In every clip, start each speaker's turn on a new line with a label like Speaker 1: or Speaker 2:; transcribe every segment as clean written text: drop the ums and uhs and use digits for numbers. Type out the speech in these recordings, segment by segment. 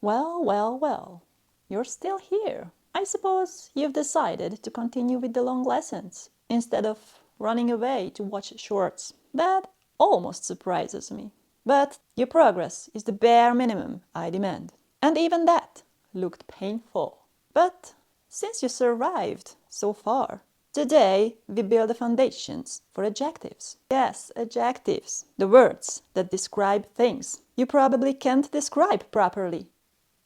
Speaker 1: Well, well, well. You're still here. I suppose you've decided to continue with the long lessons instead of running away to watch shorts. That almost surprises me. But your progress is the bare minimum I demand. And even that looked painful. But since you survived so far, today we build the foundations for adjectives. Yes, adjectives. The words that describe things you probably can't describe properly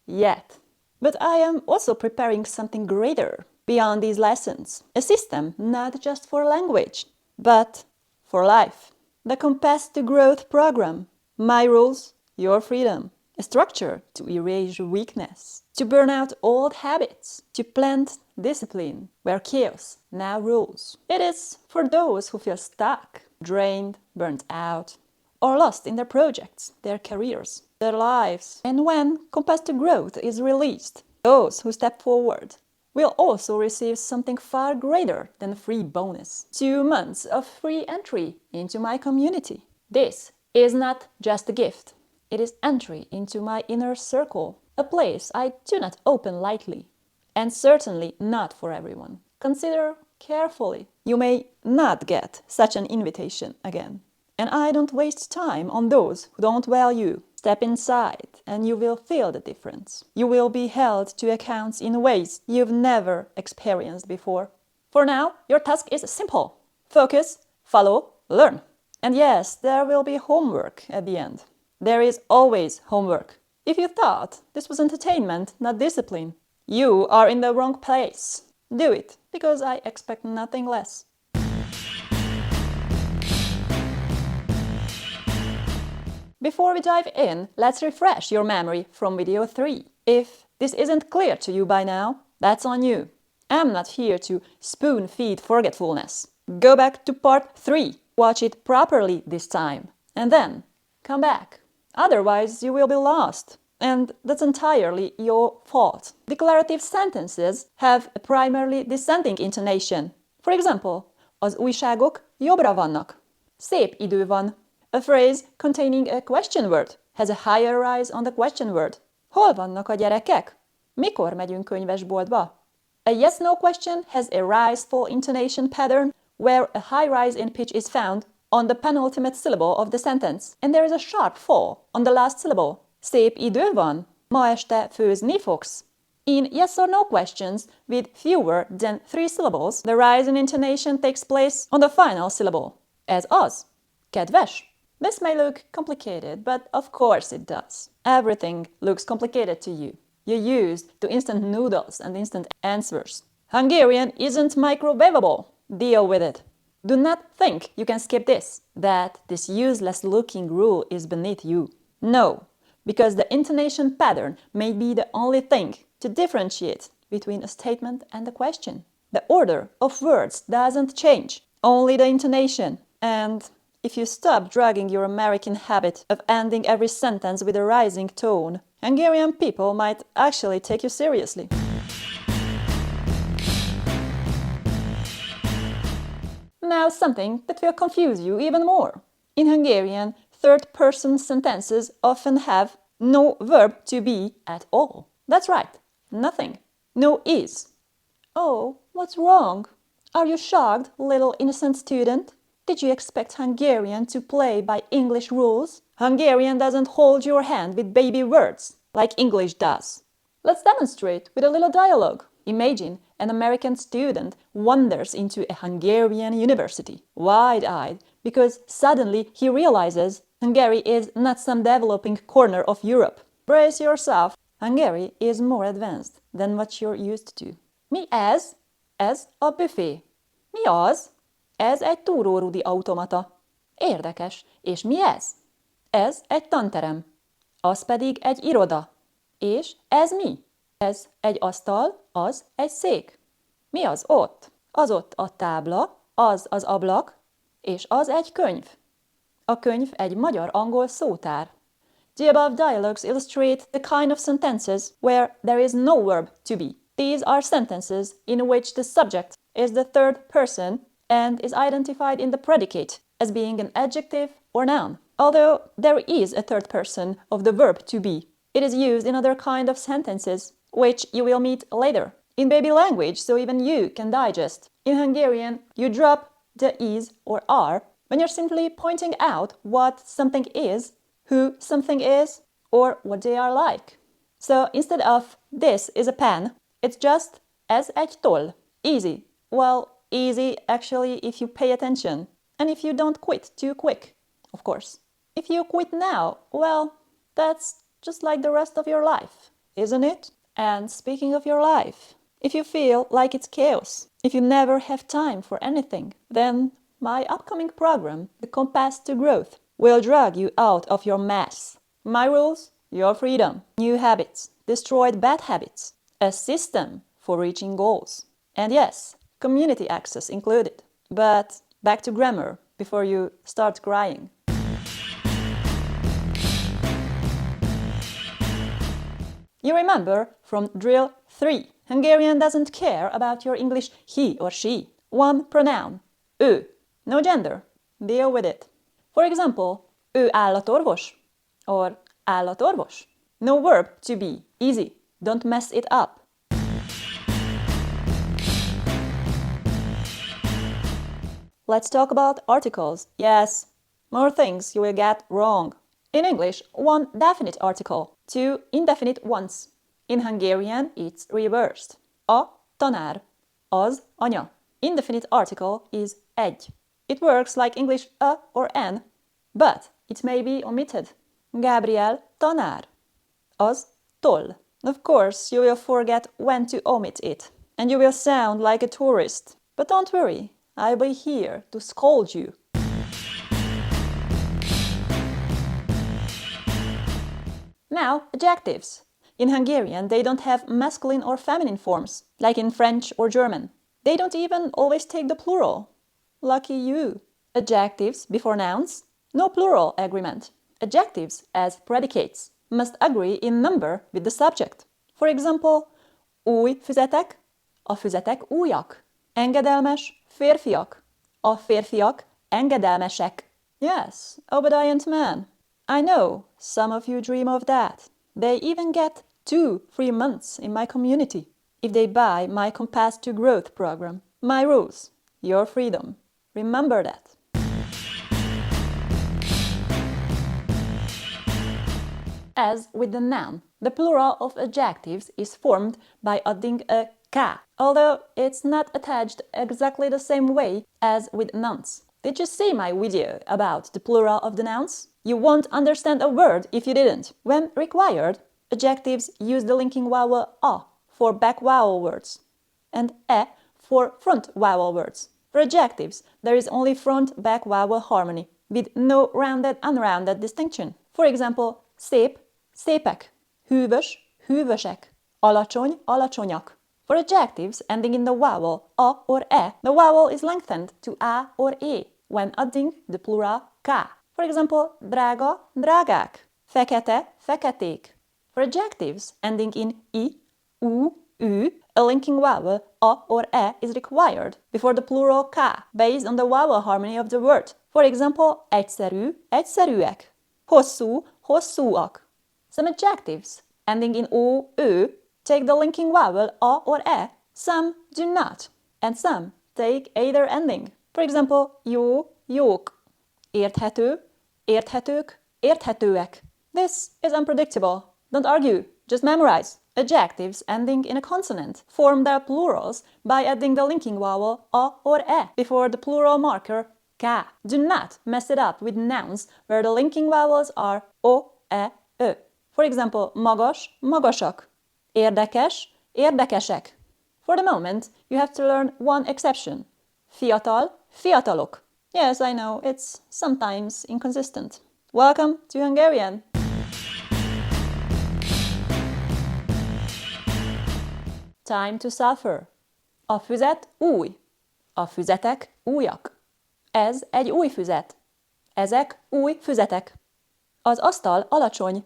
Speaker 1: yet. But I am also preparing something greater beyond these lessons. A system not just for language, but for life. The Compass to Growth program. My rules, your freedom. A structure to erase weakness, to burn out old habits, to plant discipline where chaos now rules. It is for those who feel stuck, drained, burnt out, or lost in their projects, their careers, their lives. And when Compass to Growth is released, those who step forward will also receive something far greater than a free bonus. 2 months of free entry into my community. This is not just a gift. It is entry into my inner circle, a place I do not open lightly, and certainly not for everyone. Consider carefully. You may not get such an invitation again. And I don't waste time on those who don't value. Step inside and you will feel the difference. You will be held to account in ways you've never experienced before. For now, your task is simple. Focus, follow, learn. And yes, there will be homework at the end. There is always homework. If you thought this was entertainment, not discipline, you are in the wrong place. Do it, because I expect nothing less. Before we dive in, let's refresh your memory from video 3. If this isn't clear to you by now, that's on you. I'm not here to spoon-feed forgetfulness. Go back to part 3. Watch it properly this time. And then come back. Otherwise, you will be lost. And that's entirely your fault. Declarative sentences have a primarily descending intonation. For example, az újságok jobbra vannak. Szép idő van. A phrase containing a question word has a higher rise on the question word. Hol vannak a gyerekek? Mikor megyünk könyvesboltba? A yes-no question has a rise-fall intonation pattern where a high rise in pitch is found on the penultimate syllable of the sentence, and there is a sharp fall on the last syllable. Szép idő van? Ma este főzni fogsz? In yes or no questions with fewer than 3 syllables, the rise in intonation takes place on the final syllable. Ez az. Kedves? This may look complicated, but of course it does. Everything looks complicated to you. You're used to instant noodles and instant answers. Hungarian isn't microwavable. Deal with it. Do not think you can skip this, that this useless-looking rule is beneath you. No, because the intonation pattern may be the only thing to differentiate between a statement and a question. The order of words doesn't change, only the intonation. And if you stop dragging your American habit of ending every sentence with a rising tone, Hungarian people might actually take you seriously. Now something that will confuse you even more. In Hungarian, third-person sentences often have no verb to be at all. That's right, nothing. No is. Oh, what's wrong? Are you shocked, little innocent student? Did you expect Hungarian to play by English rules? Hungarian doesn't hold your hand with baby words like English does. Let's demonstrate with a little dialogue. Imagine an American student wanders into a Hungarian university, wide-eyed, because suddenly he realizes Hungary is not some developing corner of Europe. Brace yourself. Hungary is more advanced than what you're used to. Mi ez? Ez a büfé. Mi az? Ez egy túrórudi automata. Érdekes. És mi ez? Ez egy tanterem. Az pedig egy iroda. És ez mi? Ez egy asztal, az egy szék. Mi az ott? Az ott a tábla, az az ablak, és az egy könyv. A könyv egy magyar-angol szótár. The above dialogues illustrate the kind of sentences where there is no verb to be. These are sentences in which the subject is the third person and is identified in the predicate as being an adjective or noun, although there is a third person of the verb to be. It is used in other kind of sentences, which you will meet later. In baby language, so even you can digest. In Hungarian, you drop the is or are when you're simply pointing out what something is, who something is, or what they are like. So instead of this is a pen, it's just ez egy toll. Easy. Well, easy actually if you pay attention and if you don't quit too quick, of course. If you quit now, well, that's just like the rest of your life, isn't it? And speaking of your life, if you feel like it's chaos, if you never have time for anything, then my upcoming program, The Compass to Growth, will drag you out of your mess. My rules, your freedom, new habits, destroyed bad habits, a system for reaching goals. And yes, community access included. But back to grammar before you start crying. You remember from drill 3, Hungarian doesn't care about your English he or she. One pronoun, ő, no gender. Deal with it. For example, ő állatorvos or állatorvos. No verb to be, easy, don't mess it up. Let's talk about articles. Yes, more things you will get wrong. In English, one definite article, two indefinite ones. In Hungarian, it's reversed. A tanár, az anya. Indefinite article is egy. It works like English a or an, but it may be omitted. Gabriel tanár, az toll. Of course, you will forget when to omit it, and you will sound like a tourist. But don't worry, I'll be here to scold you. Now, adjectives. In Hungarian, they don't have masculine or feminine forms, like in French or German. They don't even always take the plural. Lucky you. Adjectives before nouns, no plural agreement. Adjectives as predicates must agree in number with the subject. For example, új füzetek, a füzetek újak. Engedelmes férfiak, a férfiak engedelmesek. Yes, obedient man. I know some of you dream of that. They even get 2 free months in my community if they buy my Compass to Growth program. My rules, your freedom. Remember that. As with the noun, the plural of adjectives is formed by adding a ka, although it's not attached exactly the same way as with nouns. Did you see my video about the plural of the nouns? You won't understand a word if you didn't. When required, adjectives use the linking vowel a for back vowel words and e for front vowel words. For adjectives, there is only front-back vowel harmony with no rounded-unrounded distinction. For example, szép, szépek, hűvös, hűvösek, alacsony, alacsonyak. For adjectives ending in the vowel a or e, the vowel is lengthened to a or e when adding the plural ka. For example, drága, drágák, fekete, feketék. For adjectives ending in i, u, ü, a linking vowel a or e is required before the plural ka based on the vowel harmony of the word. For example, egyszerű, egyszerűek, hosszú, hosszúak. Some adjectives ending in o, ö take the linking vowel a or e, some do not, and some take either ending. For example, jó, jók, érthető, érthetők, érthetőek. This is unpredictable. Don't argue, just memorize. Adjectives ending in a consonant form their plurals by adding the linking vowel a or e before the plural marker ka. Do not mess it up with nouns where the linking vowels are o, e, ö. For example, magas, magasak, érdekes, érdekesek. For the moment, you have to learn one exception. Fiatal, fiatalok. Yes, I know, it's sometimes inconsistent. Welcome to Hungarian! Time to suffer. A füzet új. A füzetek újak. Ez egy új füzet. Ezek új füzetek. Az asztal alacsony.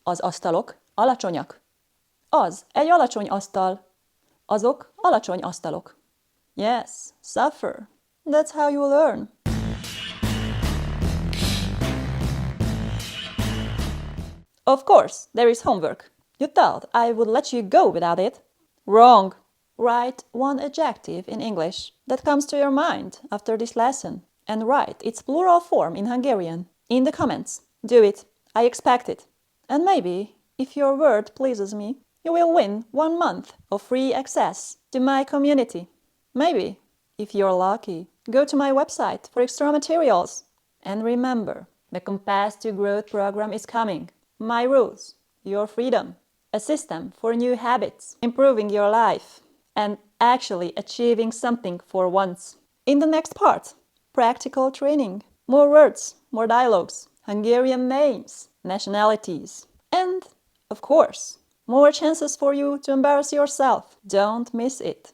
Speaker 1: Az asztalok alacsonyak. Az egy alacsony asztal. Azok alacsony asztalok. Yes, suffer. That's how you learn. Of course, there is homework. You thought I would let you go without it? Wrong. Write one adjective in English that comes to your mind after this lesson and write its plural form in Hungarian in the comments. Do it. I expect it. And maybe, if your word pleases me, you will win 1 month of free access to my community. Maybe, if you're lucky, go to my website for extra materials. And remember, the Compass to Growth program is coming. My rules, your freedom, a system for new habits, improving your life, and actually achieving something for once. In the next part, practical training, more words, more dialogues, Hungarian names, nationalities, and, of course, more chances for you to embarrass yourself. Don't miss it.